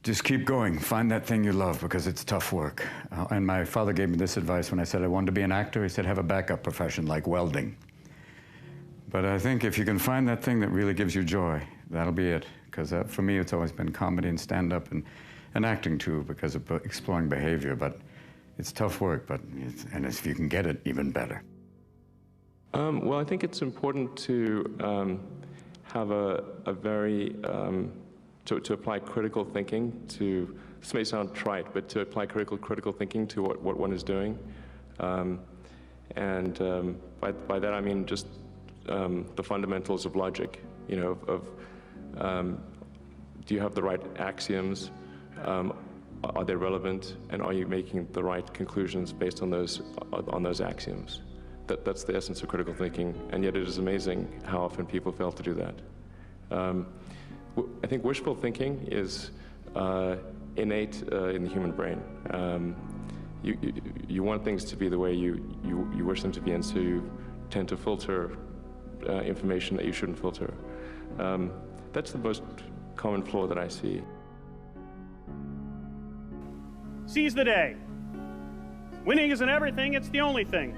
Just keep going. Find that thing you love, because it's tough work. And my father gave me this advice when I said I wanted to be an actor. He said, have a backup profession like welding. But I think if you can find that thing that really gives you joy, that'll be it. Because for me, it's always been comedy and stand-up and acting too, because of exploring behavior. But it's tough work, and if you can get it, even better. Well, I think it's important to have a very to apply critical thinking to, this may sound trite, but to apply critical thinking to what one is doing. By that I mean just the fundamentals of logic, you know, do you have the right axioms? Are they relevant? And are you making the right conclusions based on those axioms? That's the essence of critical thinking, and yet it is amazing how often people fail to do that. I think wishful thinking is innate in the human brain. You want things to be the way you wish them to be, and so you tend to filter information that you shouldn't filter. That's the most common flaw that I see. Seize the day. Winning isn't everything, it's the only thing.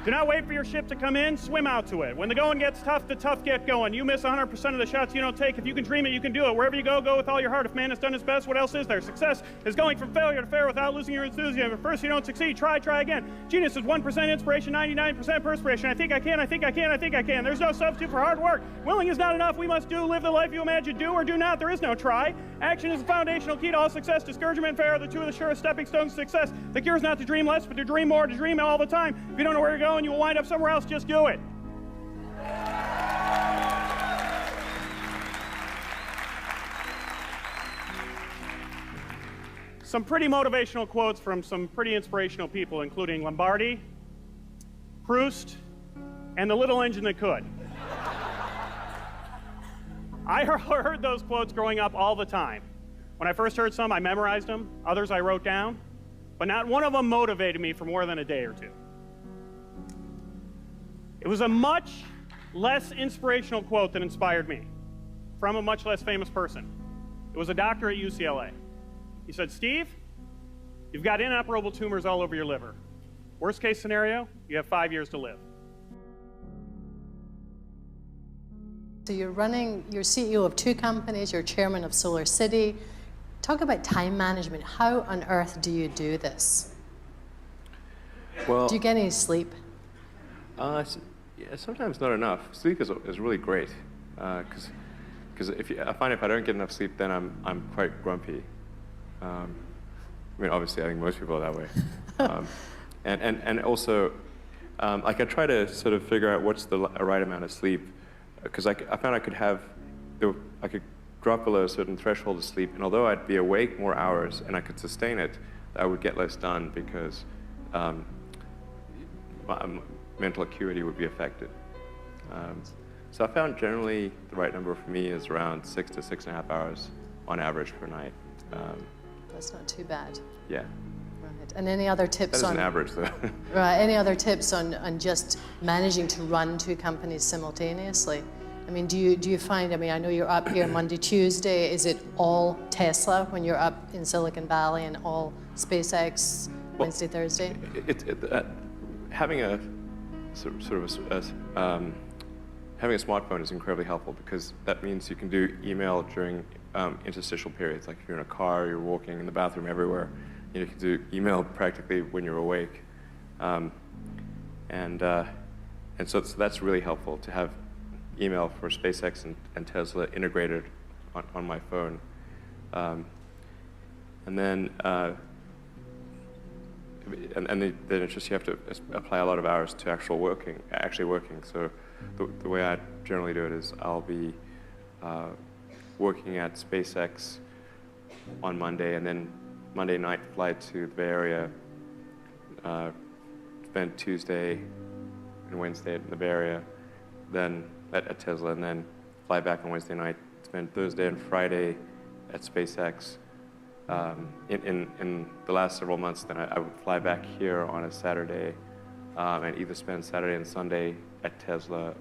Do not wait for your ship to come in, swim out to it. When the going gets tough, the tough get going. You miss 100% of the shots you don't take. If you can dream it, you can do it. Wherever you go, go with all your heart. If man has done his best, what else is there? Success is going from failure to failure without losing your enthusiasm. If first you don't succeed, try again. Genius is 1% inspiration, 99% perspiration. I think I can, I think I can, I think I can. There's no substitute for hard work. Willing is not enough. We must do, live the life you imagine. Do or do not. There is no try. Action is the foundational key to all success. Discouragement and failure are the two of the surest stepping stones to success. The cure is not to dream less, but to dream more, to dream all the time. If you don't know where you're going, you will wind up somewhere else. Just do it. Some pretty motivational quotes from some pretty inspirational people, including Lombardi, Proust, and the little engine that could. I heard those quotes growing up all the time. When I first heard some, I memorized them. Others I wrote down. But not one of them motivated me for more than a day or two. It was a much less inspirational quote that inspired me, from a much less famous person. It was a doctor at UCLA. He said, Steve, you've got inoperable tumors all over your liver. Worst case scenario, you have 5 years to live. So you're CEO of 2 companies, you're chairman of Solar City. Talk about time management. How on earth do you do this? Well, do you get any sleep? Yeah, sometimes not enough. Sleep is really great, because I find if I don't get enough sleep, then I'm quite grumpy. I mean, obviously, I think most people are that way. And also, like I try to sort of figure out what's the right amount of sleep, because I found I could drop below a certain threshold of sleep, and although I'd be awake more hours and I could sustain it, I would get less done because my mental acuity would be affected. So I found generally the right number for me is around 6 to 6.5 hours on average per night. That's not too bad. Yeah. Right. And any other tips on... That is an average, though. Right. Any other tips on just managing to run 2 companies simultaneously? I mean, do you find, I mean, I know you're up here Monday, Tuesday. Is it all Tesla when you're up in Silicon Valley, and all SpaceX Wednesday, Thursday? Having a having a smartphone is incredibly helpful, because that means you can do email during interstitial periods. Like if you're in a car, you're walking, in the bathroom, everywhere, you can do email practically when you're awake. So that's really helpful to have email for SpaceX and Tesla integrated on my phone. Then it's just you have to apply a lot of hours to actually working. So the way I generally do it is I'll be working at SpaceX on Monday, and then Monday night flight to the Bay Area, spend Tuesday and Wednesday in the Bay Area, then at Tesla, and then fly back on Wednesday night, spend Thursday and Friday at SpaceX. In the last several months, then I would fly back here on a Saturday and either spend Saturday and Sunday at Tesla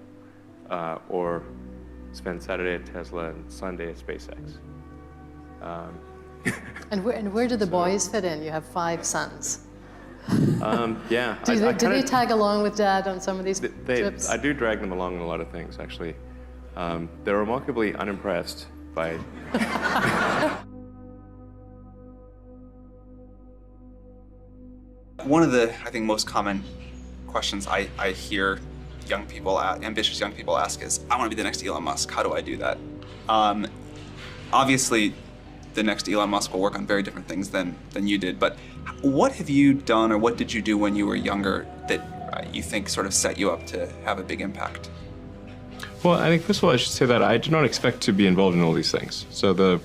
or spend Saturday at Tesla and Sunday at SpaceX. And where do the boys fit in? You have 5 sons. Yeah. Do they tag along with Dad on some of these trips? I do drag them along in a lot of things, actually. They're remarkably unimpressed by... One of the, I think, most common questions I hear young people, ambitious young people ask is, I want to be the next Elon Musk. How do I do that? Obviously, the next Elon Musk will work on very different things than you did, but what have you done, or what did you do when you were younger that you think sort of set you up to have a big impact? Well, I think first of all, I should say that I did not expect to be involved in all these things. So the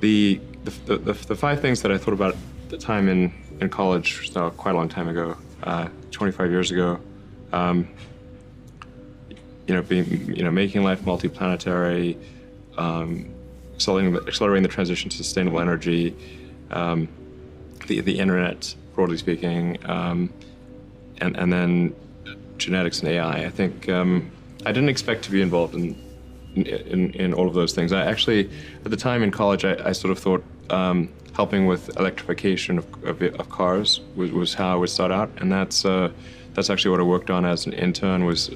5 things that I thought about at the time in college, so quite a long time ago, 25 years ago, making life multiplanetary, accelerating the transition to sustainable energy, the internet, broadly speaking, and then genetics and AI. I think I didn't expect to be involved in all of those things. I actually, at the time in college, I sort of thought helping with electrification of cars was how I would start out, and that's actually what I worked on as an intern, was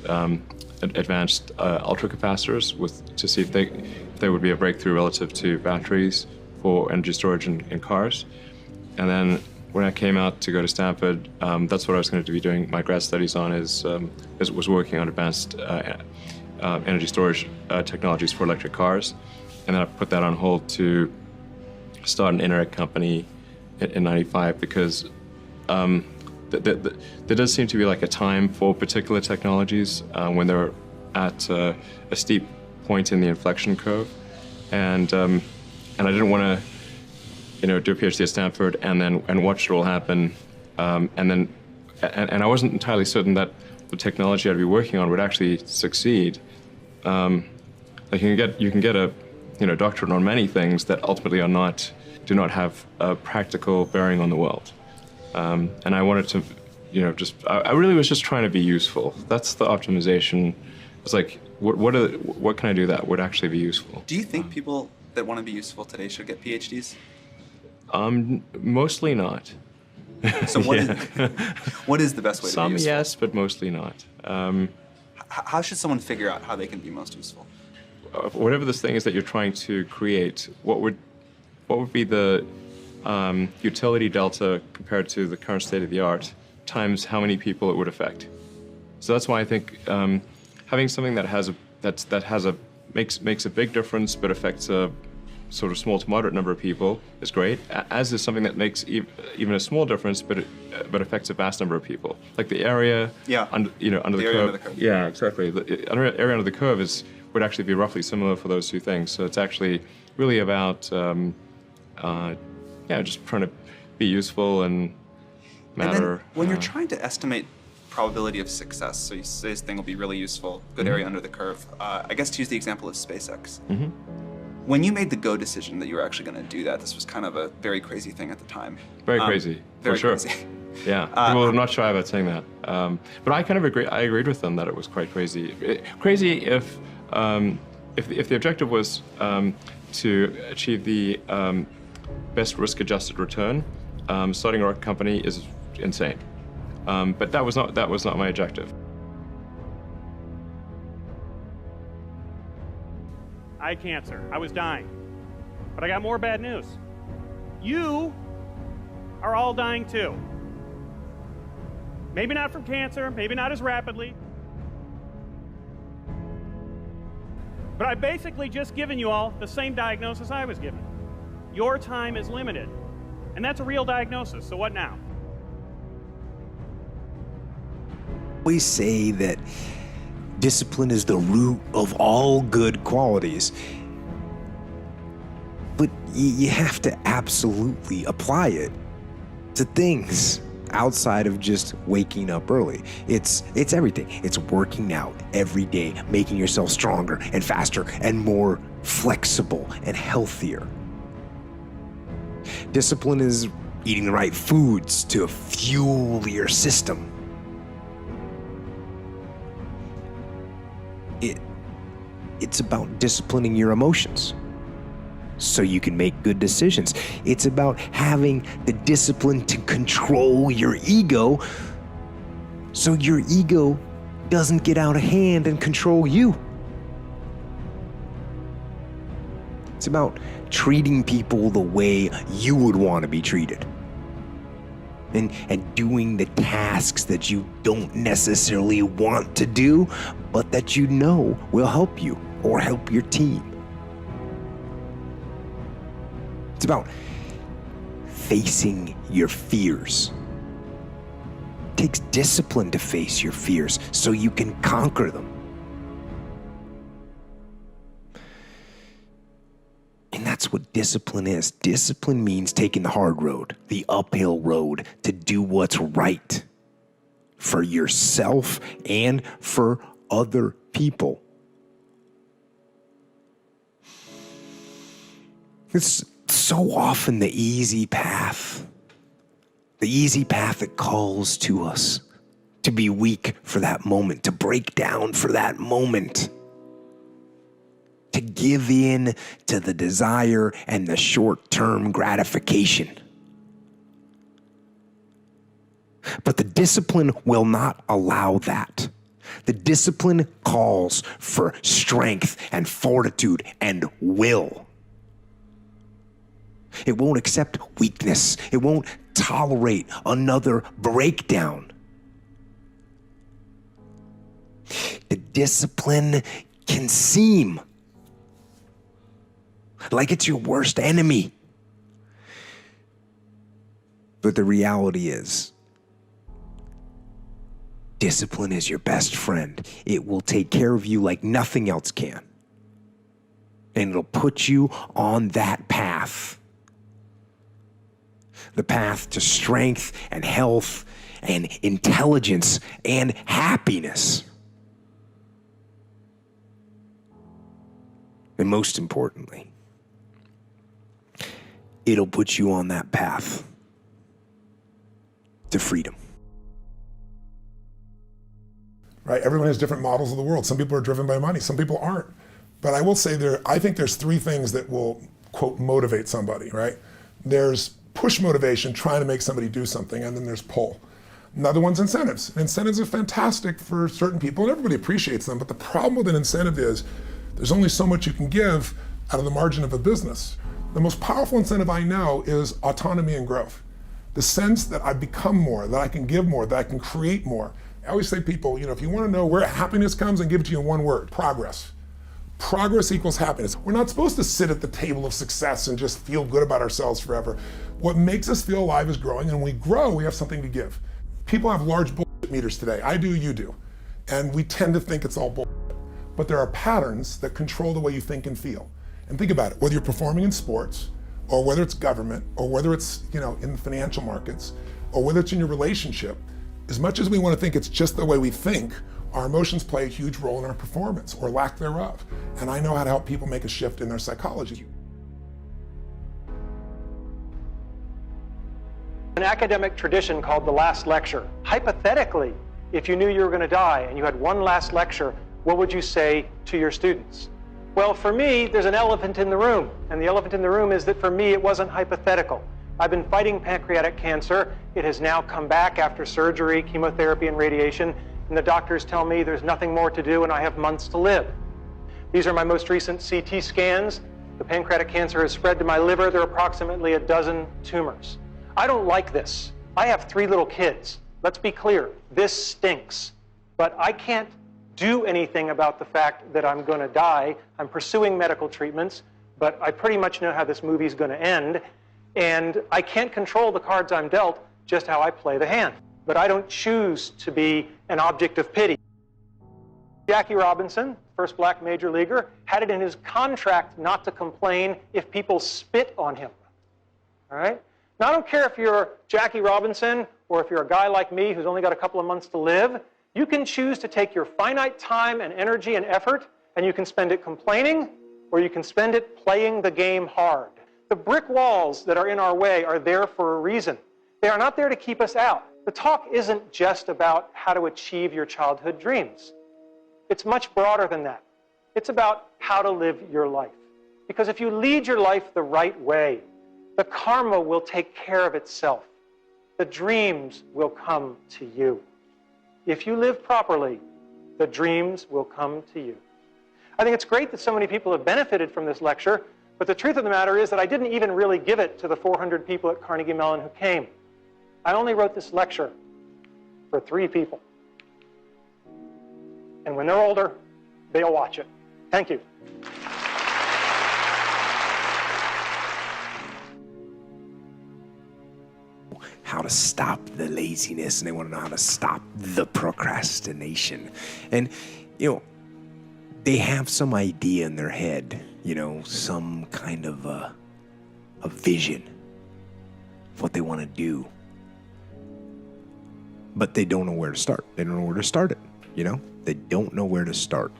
advanced ultracapacitors to see if they would be a breakthrough relative to batteries for energy storage in cars. And then when I came out to go to Stanford, that's what I was going to be doing my grad studies on, was working on advanced energy storage technologies for electric cars. And then I put that on hold to start an internet company in '95, because there does seem to be like a time for particular technologies when they're at a steep point in the inflection curve, and I didn't want to, do a PhD at Stanford and watch it all happen, and I wasn't entirely certain that the technology I'd be working on would actually succeed. Like you can get a doctorate on many things that ultimately do not have a practical bearing on the world. And I wanted to, I really was just trying to be useful. That's the optimization. It's like, what can I do that would actually be useful? Do you think people that want to be useful today should get PhDs? Mostly not. So what is the best way to be useful? Some yes, but mostly not. How should someone figure out how they can be most useful? Whatever this thing is that you're trying to create, what would be the utility delta compared to the current state of the art times how many people it would affect? So that's why I think having something that makes a big difference but affects a sort of small to moderate number of people is great, as is something that makes even a small difference but affects a vast number of people. Like the area under the curve. Under the curve. Yeah, exactly. The area under the curve would actually be roughly similar for those 2 things. So it's actually really about just trying to be useful and matter. And then when you're trying to estimate probability of success, so you say this thing will be really useful, good area under the curve, I guess to use the example of SpaceX. Mm-hmm. When you made the go decision that you were actually going to do that, this was kind of a very crazy thing at the time. Very crazy, very for sure. Crazy. Yeah, people are not shy about saying that. But I kind of agree. I agreed with them that it was quite crazy. Crazy if the objective was to achieve the best risk-adjusted return, starting a rocket company is insane. But that was not my objective. I had cancer. I was dying. But I got more bad news. You are all dying too. Maybe not from cancer, maybe not as rapidly. But I've basically just given you all the same diagnosis I was given. Your time is limited. And that's a real diagnosis, so what now? We say that discipline is the root of all good qualities. But you have to absolutely apply it to things outside of just waking up early. It's everything. It's working out every day, making yourself stronger and faster and more flexible and healthier. Discipline is eating the right foods to fuel your system. It's about disciplining your emotions. so you can make good decisions. It's about having the discipline to control your ego so your ego doesn't get out of hand and control you. It's about treating people the way you would want to be treated. And doing the tasks that you don't necessarily want to do, but that you know will help you or help your team. It's about facing your fears. It takes discipline to face your fears so you can conquer them. And that's what discipline is. Discipline means taking the hard road, the uphill road, to do what's right for yourself and for other people. It's so often the easy path that calls to us to be weak for that moment, to break down for that moment, to give in to the desire and the short-term gratification. But the discipline will not allow that. The discipline calls for strength and fortitude and will. It won't accept weakness. It won't tolerate another breakdown. The discipline can seem like it's your worst enemy. But the reality is, discipline is your best friend. It will take care of you like nothing else can. And it'll put you on that path. The path to strength and health and intelligence and happiness. And most importantly, it'll put you on that path to freedom. Right? Everyone has different models of the world. Some people are driven by money, some people aren't. But I will say I think there's three things that will, quote, motivate somebody, right? There's push motivation, trying to make somebody do something, and then there's pull. Another one's incentives. Incentives are fantastic for certain people, and everybody appreciates them, but the problem with an incentive is there's only so much you can give out of the margin of a business. The most powerful incentive I know is autonomy and growth. The sense that I've become more, that I can give more, that I can create more. I always say to people, if you want to know where happiness comes, and give it to you in one word: progress. Progress equals happiness. We're not supposed to sit at the table of success and just feel good about ourselves forever. What makes us feel alive is growing, and when we grow, we have something to give. People have large bullshit meters today. I do, you do. And we tend to think it's all bullshit. But there are patterns that control the way you think and feel. And think about it, whether you're performing in sports, or whether it's government, or whether it's in the financial markets, or whether it's in your relationship, as much as we want to think it's just the way we think, our emotions play a huge role in our performance, or lack thereof. And I know how to help people make a shift in their psychology. An academic tradition called the last lecture. Hypothetically, if you knew you were going to die and you had one last lecture, what would you say to your students? Well, for me, there's an elephant in the room. And the elephant in the room is that for me, it wasn't hypothetical. I've been fighting pancreatic cancer. It has now come back after surgery, chemotherapy, and radiation. And the doctors tell me there's nothing more to do and I have months to live. These are my most recent CT scans. The pancreatic cancer has spread to my liver. There are approximately a dozen tumors. I don't like this. I have 3 little kids. Let's be clear, this stinks. But I can't do anything about the fact that I'm going to die. I'm pursuing medical treatments, but I pretty much know how this movie's going to end. And I can't control the cards I'm dealt, just how I play the hand. But I don't choose to be an object of pity. Jackie Robinson, first black major leaguer, had it in his contract not to complain if people spit on him. All right? Now, I don't care if you're Jackie Robinson or if you're a guy like me who's only got a couple of months to live. You can choose to take your finite time and energy and effort, and you can spend it complaining, or you can spend it playing the game hard. The brick walls that are in our way are there for a reason. They are not there to keep us out. The talk isn't just about how to achieve your childhood dreams. It's much broader than that. It's about how to live your life. Because if you lead your life the right way, the karma will take care of itself. The dreams will come to you. If you live properly, the dreams will come to you. I think it's great that so many people have benefited from this lecture, but the truth of the matter is that I didn't even really give it to the 400 people at Carnegie Mellon who came. I only wrote this lecture for 3 people. And when they're older, they'll watch it. Thank you. How to stop the laziness, and they want to know how to stop the procrastination. And, they have some idea in their head, some kind of a vision of what they want to do. But they don't know where to start. They don't know where to start it, They don't know where to start.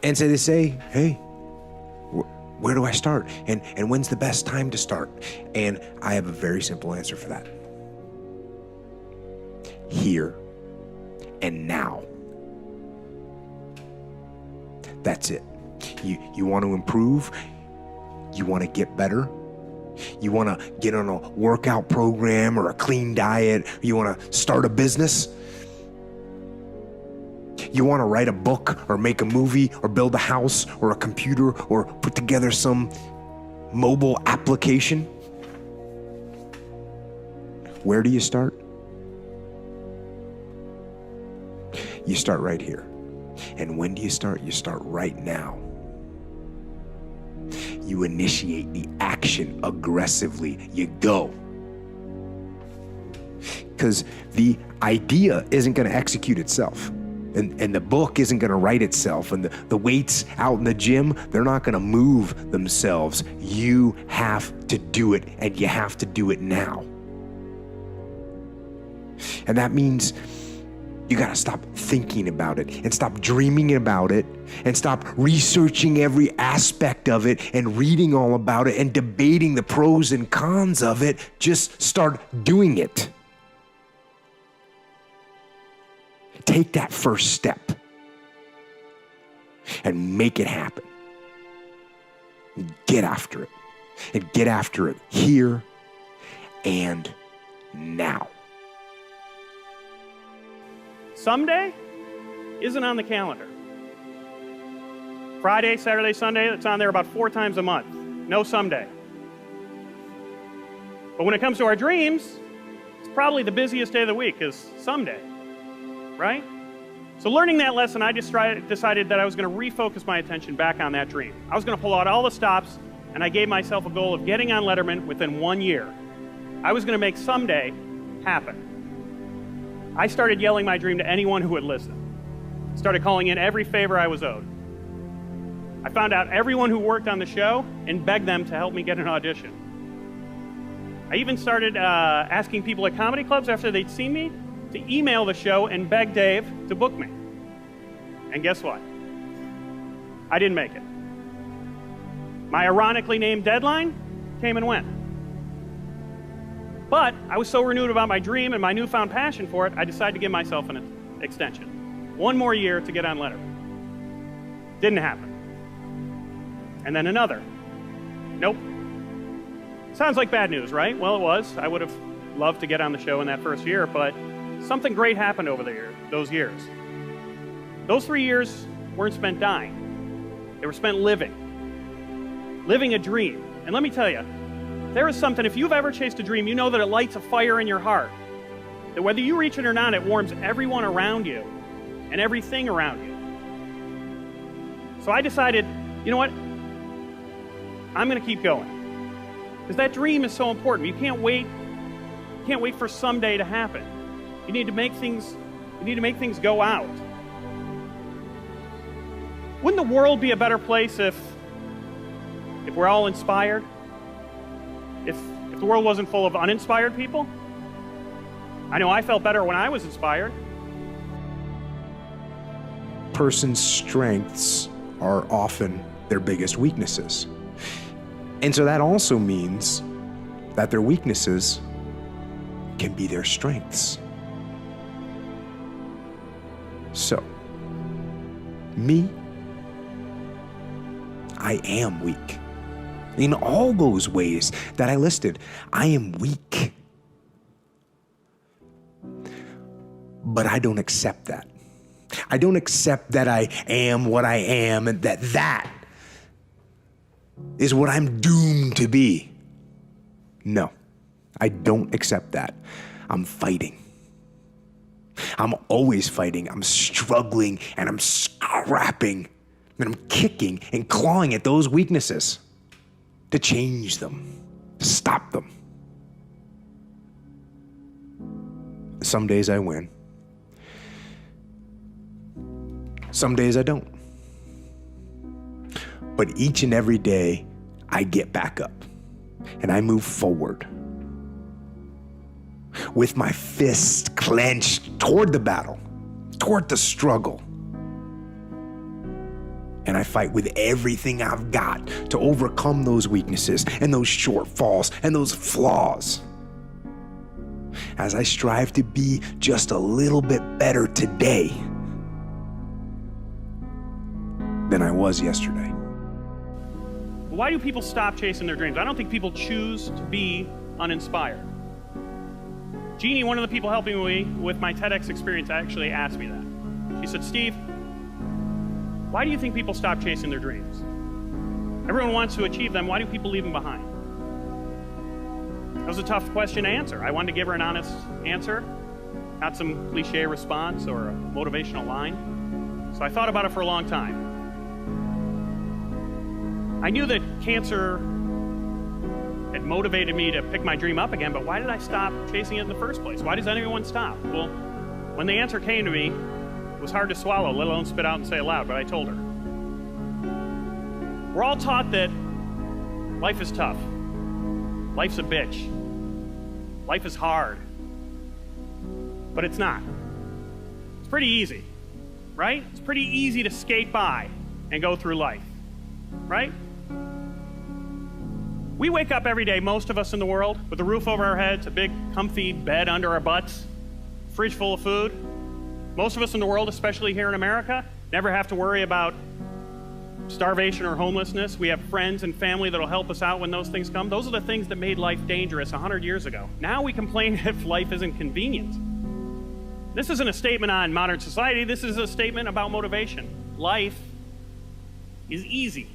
And so they say, hey, where do I start? And when's the best time to start? And I have a very simple answer for that. Here and now. That's it. You want to improve? You want to get better? You want to get on a workout program or a clean diet? You want to start a business? You want to write a book or make a movie or build a house or a computer or put together some mobile application? Where do you start? You start right here. And when do you start? You start right now. You initiate the action aggressively. You go. Because the idea isn't going to execute itself. And the book isn't going to write itself. And the weights out in the gym, they're not going to move themselves. You have to do it, and you have to do it now. And that means you got to stop thinking about it and stop dreaming about it and stop researching every aspect of it and reading all about it and debating the pros and cons of it. Just start doing it. Take that first step and make it happen. Get after it. And get after it here and now. Someday isn't on the calendar. Friday, Saturday, Sunday, it's on there about 4 times a month. No someday. But when it comes to our dreams, it's probably the busiest day of the week is someday, right? So learning that lesson, I just decided that I was going to refocus my attention back on that dream. I was going to pull out all the stops, and I gave myself a goal of getting on Letterman within 1 year. I was going to make someday happen. I started yelling my dream to anyone who would listen. Started calling in every favor I was owed. I found out everyone who worked on the show and begged them to help me get an audition. I even started asking people at comedy clubs after they'd seen me to email the show and beg Dave to book me. And guess what? I didn't make it. My ironically named deadline came and went. But I was so renewed about my dream and my newfound passion for it, I decided to give myself an extension. 1 more year to get on Letterman. Didn't happen. And then another. Nope. Sounds like bad news, right? Well, it was. I would have loved to get on the show in that first year, but something great happened over those years. Those 3 years weren't spent dying. They were spent living. Living a dream. And let me tell you, there is something, if you've ever chased a dream, you know that it lights a fire in your heart. That whether you reach it or not, it warms everyone around you and everything around you. So I decided, you know what? I'm going to keep going. Because that dream is so important. You can't wait for someday to happen. You need to make things go out. Wouldn't the world be a better place if we're all inspired? If the world wasn't full of uninspired people? I know I felt better when I was inspired. Person's strengths are often their biggest weaknesses. And so that also means that their weaknesses can be their strengths. So, me, I am weak. In all those ways that I listed, I am weak. But I don't accept that. I don't accept that I am what I am and that is what I'm doomed to be. No, I don't accept that. I'm fighting. I'm always fighting. I'm struggling and I'm scrapping and I'm kicking and clawing at those weaknesses to change them, to stop them. Some days I win. Some days I don't. But each and every day, I get back up and I move forward with my fists clenched toward the battle, toward the struggle. And I fight with everything I've got to overcome those weaknesses and those shortfalls and those flaws. As I strive to be just a little bit better today than I was yesterday. Why do people stop chasing their dreams? I don't think people choose to be uninspired. Jeannie, one of the people helping me with my TEDx experience, actually asked me that. She said, Steve, why do you think people stop chasing their dreams? Everyone wants to achieve them. Why do people leave them behind? That was a tough question to answer. I wanted to give her an honest answer, not some cliche response or a motivational line. So I thought about it for a long time. I knew that cancer had motivated me to pick my dream up again, but why did I stop chasing it in the first place? Why does anyone stop? Well, when the answer came to me, it was hard to swallow, let alone spit out and say aloud, but I told her. We're all taught that life is tough. Life's a bitch. Life is hard. But it's not. It's pretty easy, right? It's pretty easy to skate by and go through life, right? We wake up every day, most of us in the world, with a roof over our heads, a big comfy bed under our butts, fridge full of food. Most of us in the world, especially here in America, never have to worry about starvation or homelessness. We have friends and family that'll help us out when those things come. Those are the things that made life dangerous 100 years ago. Now we complain if life isn't convenient. This isn't a statement on modern society. This is a statement about motivation. Life is easy.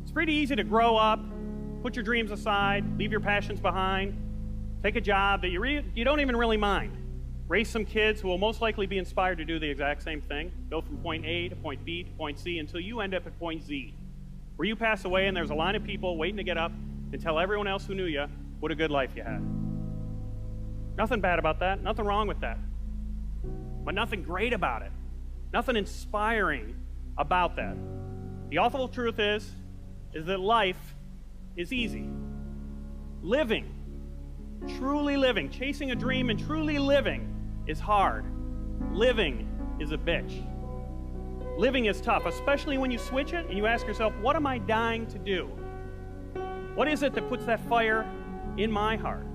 It's pretty easy to grow up, put your dreams aside, leave your passions behind, take a job that you don't even really mind. Raise some kids who will most likely be inspired to do the exact same thing. Go from point A to point B to point C until you end up at point Z, where you pass away and there's a line of people waiting to get up and tell everyone else who knew you what a good life you had. Nothing bad about that, nothing wrong with that. But nothing great about it. Nothing inspiring about that. The awful truth is that life is easy. Living, truly living, chasing a dream and truly living is hard. Living is a bitch. Living is tough, especially when you switch it and you ask yourself, what am I dying to do? What is it that puts that fire in my heart?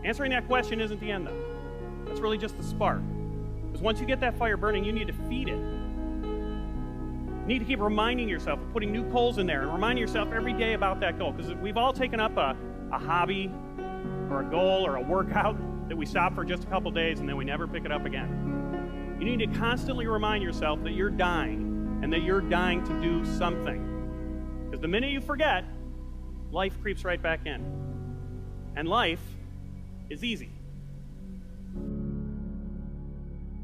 Answering that question isn't the end, though. That's really just the spark. Because once you get that fire burning, you need to feed it. You need to keep reminding yourself, putting new coals in there, and reminding yourself every day about that goal. Because we've all taken up a hobby or a goal or a workout that we stop for just a couple days and then we never pick it up again. You need to constantly remind yourself that you're dying and that you're dying to do something. Because the minute you forget, life creeps right back in. And life is easy.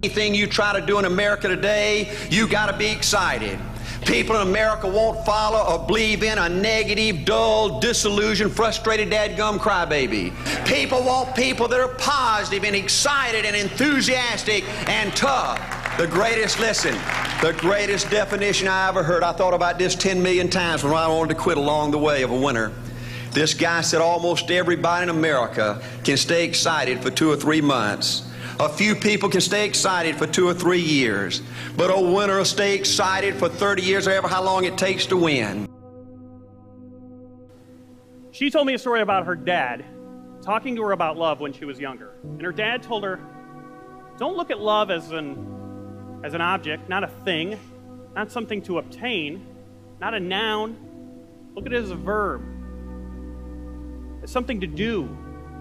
Anything you try to do in America today, you got to be excited. People in America won't follow or believe in a negative, dull, disillusioned, frustrated, dadgum crybaby. People want people that are positive and excited and enthusiastic and tough. The greatest definition I ever heard, I thought about this 10 million times when I wanted to quit along the way of a winter. This guy said almost everybody in America can stay excited for 2 or 3 months. A few people can stay excited for 2 or 3 years, but a winner will stay excited for 30 years or ever how long it takes to win. She told me a story about her dad talking to her about love when she was younger. And her dad told her, don't look at love as an object, not a thing. not something to obtain, not a noun. Look at it as a verb. It's something to do,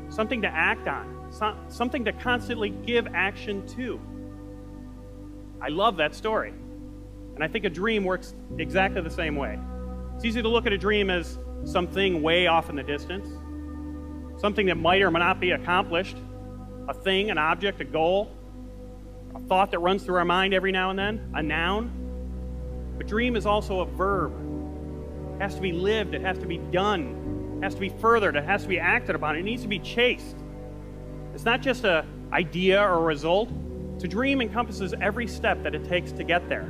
something to act on, something to constantly give action to. I love that story. And I think a dream works exactly the same way. It's easy to look at a dream as something way off in the distance, something that might or might not be accomplished, a thing, an object, a goal, a thought that runs through our mind every now and then, a noun. But dream is also a verb. It has to be lived, it has to be done, it has to be furthered, it has to be acted upon, it needs to be chased. It's not just an idea or a result. To dream encompasses every step that it takes to get there.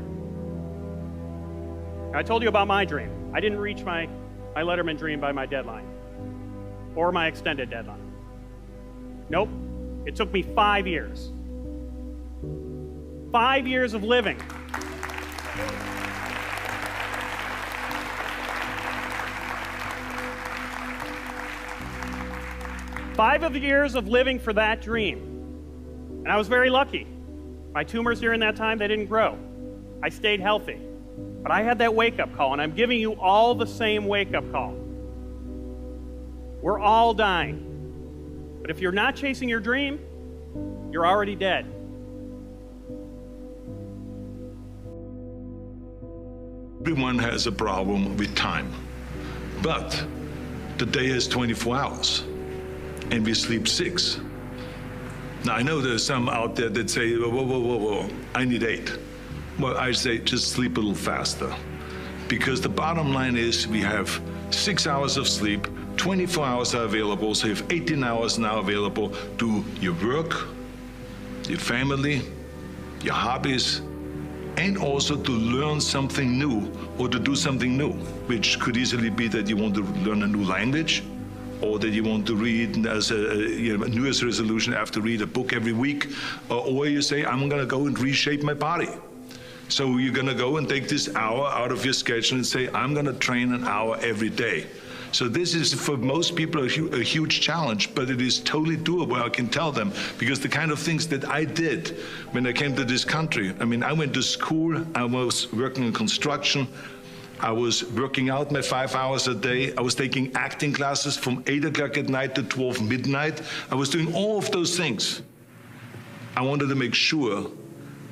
Now, I told you about my dream. I didn't reach my Letterman dream by my deadline or my extended deadline. Nope. It took me 5 years. 5 years of living. Five years of living for that dream. And I was very lucky. My tumors during that time, they didn't grow. I stayed healthy. But I had that wake-up call, and I'm giving you all the same wake-up call. We're all dying. But if you're not chasing your dream, you're already dead. Everyone has a problem with time. But the day has 24 hours, and we sleep 6. Now, I know there's some out there that say, whoa, I need 8. Well, I say just sleep a little faster. Because the bottom line is we have 6 hours of sleep, 24 hours are available, so you have 18 hours now available to your work, your family, your hobbies, and also to learn something new or to do something new, which could easily be that you want to learn a new language, or that you want to read as a New Year's resolution, I have to read a book every week, or you say, I'm gonna go and reshape my body. So you're gonna go and take this hour out of your schedule and say, I'm gonna train an hour every day. So this is, for most people, a huge challenge, but it is totally doable, I can tell them, because the kind of things that I did when I came to this country, I mean, I went to school, I was working in construction, I was working out my 5 hours a day, I was taking acting classes from 8 o'clock at night to 12 midnight, I was doing all of those things. I wanted to make sure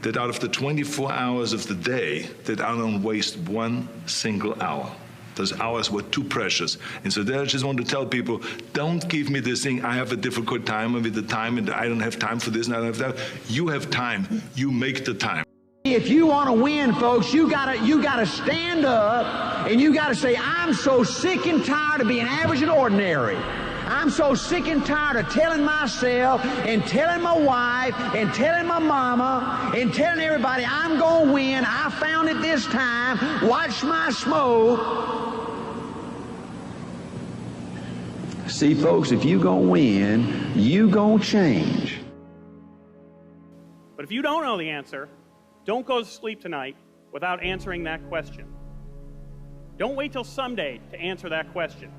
that out of the 24 hours of the day, that I don't waste one single hour. Those hours were too precious. And so there I just want to tell people, don't give me this thing, I have a difficult time with the time and I don't have time for this and I don't have that. You have time, you make the time. If you want to win, folks, you gotta stand up and you gotta say, I'm so sick and tired of being average and ordinary. I'm so sick and tired of telling myself and telling my wife and telling my mama and telling everybody I'm gonna win. I found it this time. Watch my smoke. See, folks, if you gonna win, you gonna change. But if you don't know the answer, don't go to sleep tonight without answering that question. Don't wait till someday to answer that question.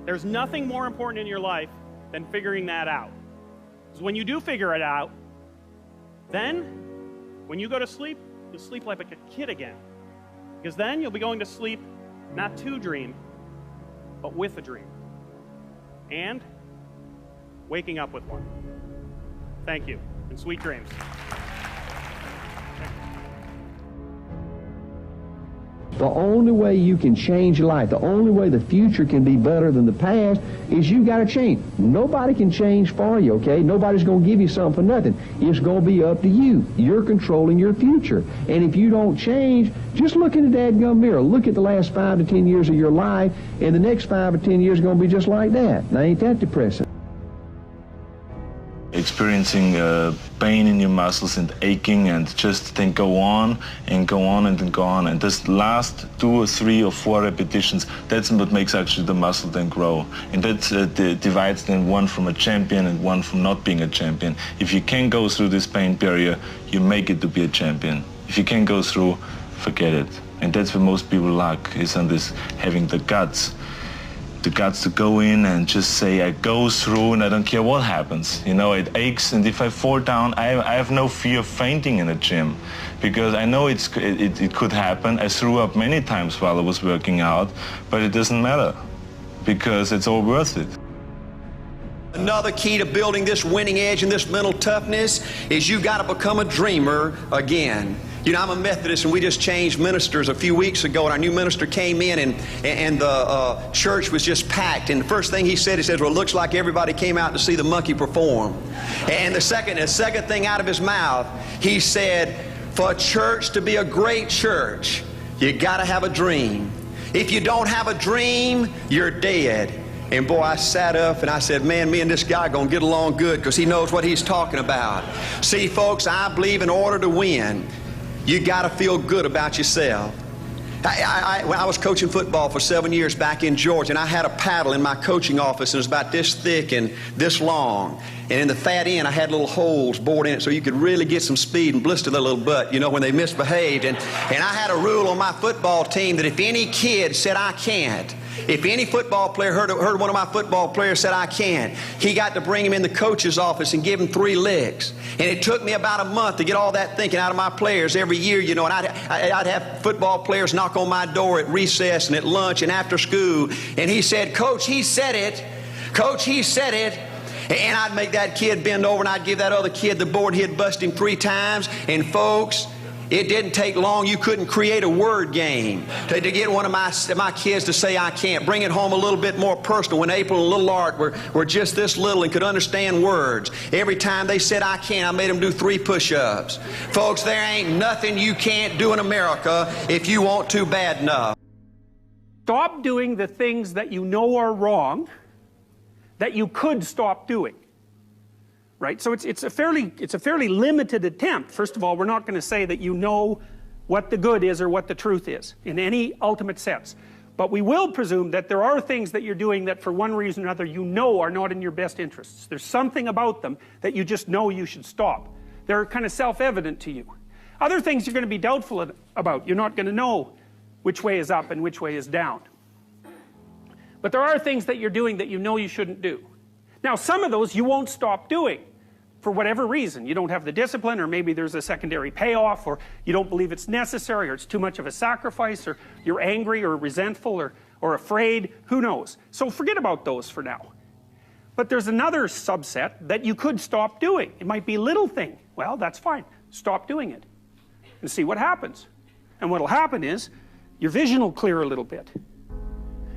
There's nothing more important in your life than figuring that out. Because when you do figure it out, then when you go to sleep, you'll sleep like a kid again. Because then you'll be going to sleep not to dream, but with a dream. And waking up with one. Thank you, and sweet dreams. The only way you can change your life, the only way the future can be better than the past is you got to change. Nobody can change for you, okay? Nobody's going to give you something for nothing. It's going to be up to you. You're controlling your future. And if you don't change, just look in the dadgum mirror. Look at the last 5 to 10 years of your life, and the next 5 or 10 years are going to be just like that. Now, ain't that depressing? Experiencing pain in your muscles and aching, and just then go on and go on and then go on. And this last 2 or 3 or 4 repetitions, that's what makes actually the muscle then grow. And that divides then one from a champion and one from not being a champion. If you can go through this pain barrier, you make it to be a champion. If you can't go through, forget it. And that's where most people lack, is on this having the guts the guts to go in and just say, I go through and I don't care what happens. You know, it aches, and if I fall down, I have no fear of fainting in the gym, because I know it could happen. I threw up many times while I was working out, but it doesn't matter, because it's all worth it. Another key to building this winning edge and this mental toughness is you got to become a dreamer again. You know, I'm a Methodist, and we just changed ministers a few weeks ago, and our new minister came in, and the church was just packed. And the first thing he said, well, it looks like everybody came out to see the monkey perform. And the second thing out of his mouth, he said, for a church to be a great church, you got to have a dream. If you don't have a dream, you're dead. And boy, I sat up and I said, man, me and this guy are going to get along good, because he knows what he's talking about. See, folks, I believe in order to win, you got to feel good about yourself. When I was coaching football for 7 years back in Georgia, and I had a paddle in my coaching office, and it was about this thick and this long. And in the fat end, I had little holes bored in it so you could really get some speed and blister their little butt, you know, when they misbehaved. And I had a rule on my football team that if any kid said, I can't, if any football player heard one of my football players said, I can't, he got to bring him in the coach's office and give him 3 licks. And it took me about a month to get all that thinking out of my players every year, you know, and I'd have football players knock on my door at recess and at lunch and after school. And he said, Coach, he said it. Coach, he said it. And I'd make that kid bend over, and I'd give that other kid the board. He'd bust him 3 times. And folks, it didn't take long. You couldn't create a word game to get one of my kids to say, I can't. Bring it home a little bit more personal. When April and little Art were just this little and could understand words, every time they said, I can't, I made them do 3 push-ups. Folks, there ain't nothing you can't do in America if you want to bad enough. Stop doing the things that you know are wrong that you could stop doing. Right? So it's a fairly limited attempt. First of all, we're not going to say that you know what the good is or what the truth is in any ultimate sense. But we will presume that there are things that you're doing that for one reason or another you know are not in your best interests. There's something about them that you just know you should stop. They're kind of self-evident to you. Other things you're going to be doubtful about. You're not going to know which way is up and which way is down. But there are things that you're doing that you know you shouldn't do. Now, some of those you won't stop doing for whatever reason. You don't have the discipline, or maybe there's a secondary payoff, or you don't believe it's necessary, or it's too much of a sacrifice, or you're angry or resentful or afraid. Who knows? So forget about those for now. But there's another subset that you could stop doing. It might be a little thing. Well, that's fine. Stop doing it and see what happens. And what will happen is your vision will clear a little bit.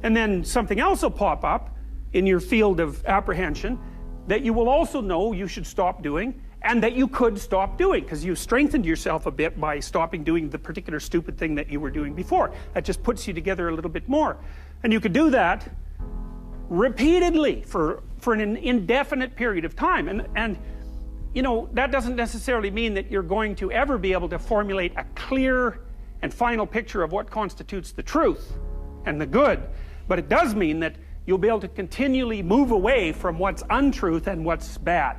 And then something else will pop up in your field of apprehension that you will also know you should stop doing, and that you could stop doing, because you've strengthened yourself a bit by stopping doing the particular stupid thing that you were doing before. That just puts you together a little bit more. And you could do that repeatedly for an indefinite period of time. And you know, that doesn't necessarily mean that you're going to ever be able to formulate a clear and final picture of what constitutes the truth and the good. But it does mean that you'll be able to continually move away from what's untruth and what's bad.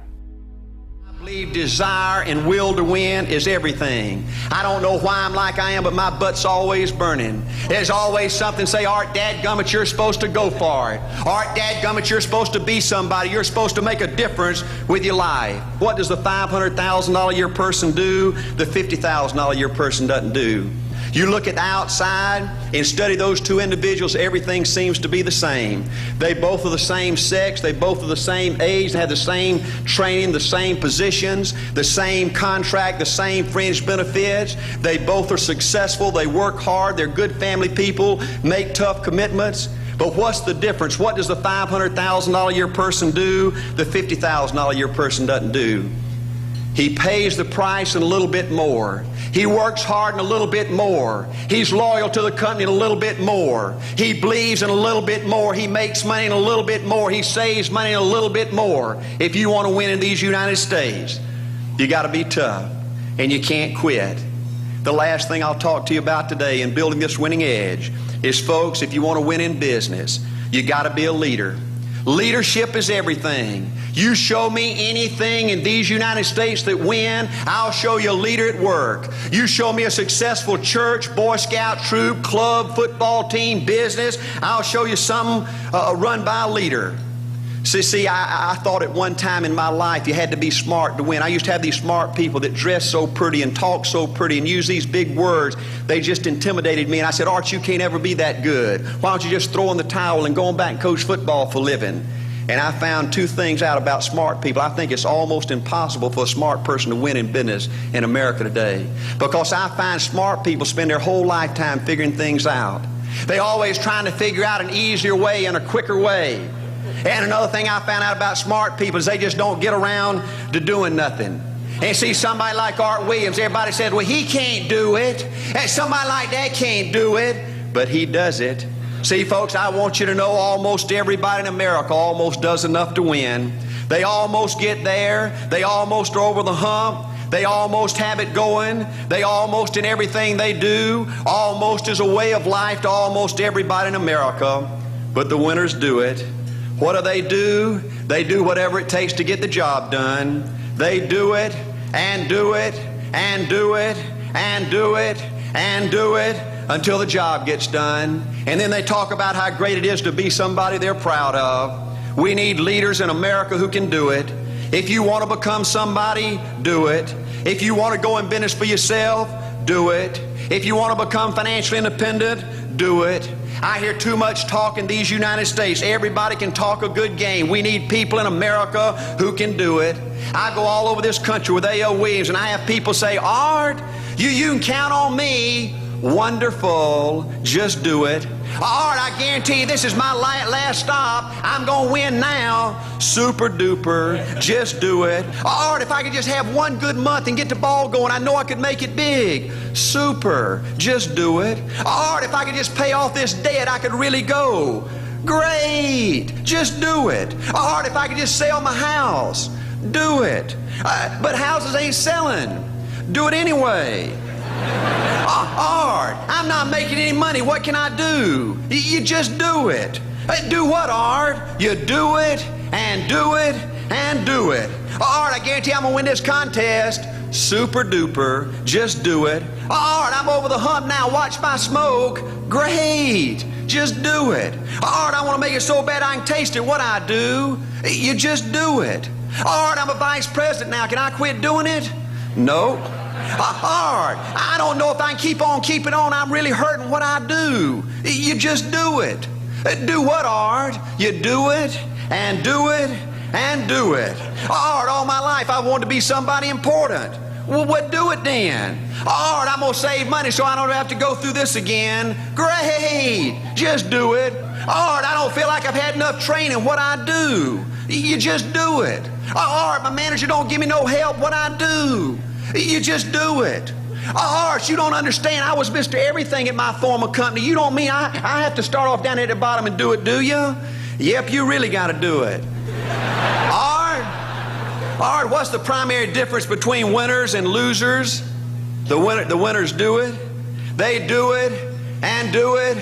I believe desire and will to win is everything. I don't know why I'm like I am, but my butt's always burning. There's always something say, Art, dadgummit, you're supposed to go for it. Art, dadgummit, you're supposed to be somebody. You're supposed to make a difference with your life. What does the $500,000 a year person do? The $50,000 a year person doesn't do. You look at the outside and study those 2 individuals, everything seems to be the same. They both are the same sex, they both are the same age, they have the same training, the same positions, the same contract, the same fringe benefits. They both are successful, they work hard, they're good family people, make tough commitments. But what's the difference? What does the $500,000 a year person do? The $50,000 a year person doesn't do. He pays the price and a little bit more. He works hard and a little bit more. He's loyal to the company and a little bit more. He believes in a little bit more. He makes money and a little bit more. He saves money and a little bit more. If you want to win in these United States, you got to be tough and you can't quit. The last thing I'll talk to you about today in building this winning edge is, folks, if you want to win in business, you got to be a leader. Leadership is everything. You show me anything in these United States that win, I'll show you a leader at work. You show me a successful church, Boy Scout troop, club, football team, business, I'll show you something run by a leader. See, I thought at one time in my life you had to be smart to win. I used to have these smart people that dress so pretty and talk so pretty and use these big words. They just intimidated me. And I said, Art, you can't ever be that good. Why don't you just throw in the towel and go on back and coach football for a living? And I found two things out about smart people. I think it's almost impossible for a smart person to win in business in America today. Because I find smart people spend their whole lifetime figuring things out. They always trying to figure out an easier way and a quicker way. And another thing I found out about smart people is they just don't get around to doing nothing. And see, somebody like Art Williams, everybody said, well, he can't do it. And somebody like that can't do it, but he does it. See, folks, I want you to know almost everybody in America almost does enough to win. They almost get there. They almost are over the hump. They almost have it going. They almost, in everything they do, almost is a way of life to almost everybody in America. But the winners do it. What do? They do whatever it takes to get the job done. They do it and do it and do it and do it and do it until the job gets done. And then they talk about how great it is to be somebody they're proud of. We need leaders in America who can do it. If you want to become somebody, do it. If you want to go in business for yourself, do it. If you want to become financially independent, do it. I hear too much talk in these United States. Everybody can talk a good game. We need people in America who can do it. I go all over this country with A.L. Williams, and I have people say, Art, you can count on me. Wonderful. Just do it. Art, I guarantee you this is my last stop. I'm going to win now. Super duper. Just do it. Art, if I could just have one good month and get the ball going, I know I could make it big. Super. Just do it. Art, if I could just pay off this debt, I could really go. Great. Just do it. Art, if I could just sell my house. Do it. But houses ain't selling. Do it anyway. Art, I'm not making any money. What can I do? You just do it. Do what, Art? You do it and do it and do it. Art, I guarantee I'm going to win this contest. Super duper. Just do it. Art, I'm over the hump now. Watch my smoke. Great. Just do it. Art, I want to make it so bad I can taste it. What I do? You just do it. Art, I'm a vice president now. Can I quit doing it? No. Art, I don't know if I can keep on keeping on. I'm really hurting. What I do? You just do it. Do what, Art? You do it and do it and do it. Art, all my life I wanted to be somebody important. Well, what do it then? Art, I'm going to save money so I don't have to go through this again. Great. Just do it. Art, I don't feel like I've had enough training. What I do? You just do it. Art, my manager don't give me no help. What I do? You just do it. Art, you don't understand. I was Mr. Everything at my former company. You don't mean I have to start off down at the bottom and do it, do you? Yep, you really got to do it. Art, what's the primary difference between winners and losers? The winners do it. They do it and do it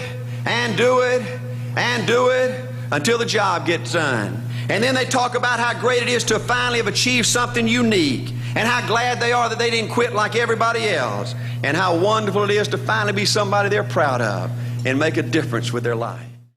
and do it and do it until the job gets done. And then they talk about how great it is to finally have achieved something unique, and how glad they are that they didn't quit like everybody else, and how wonderful it is to finally be somebody they're proud of and make a difference with their life.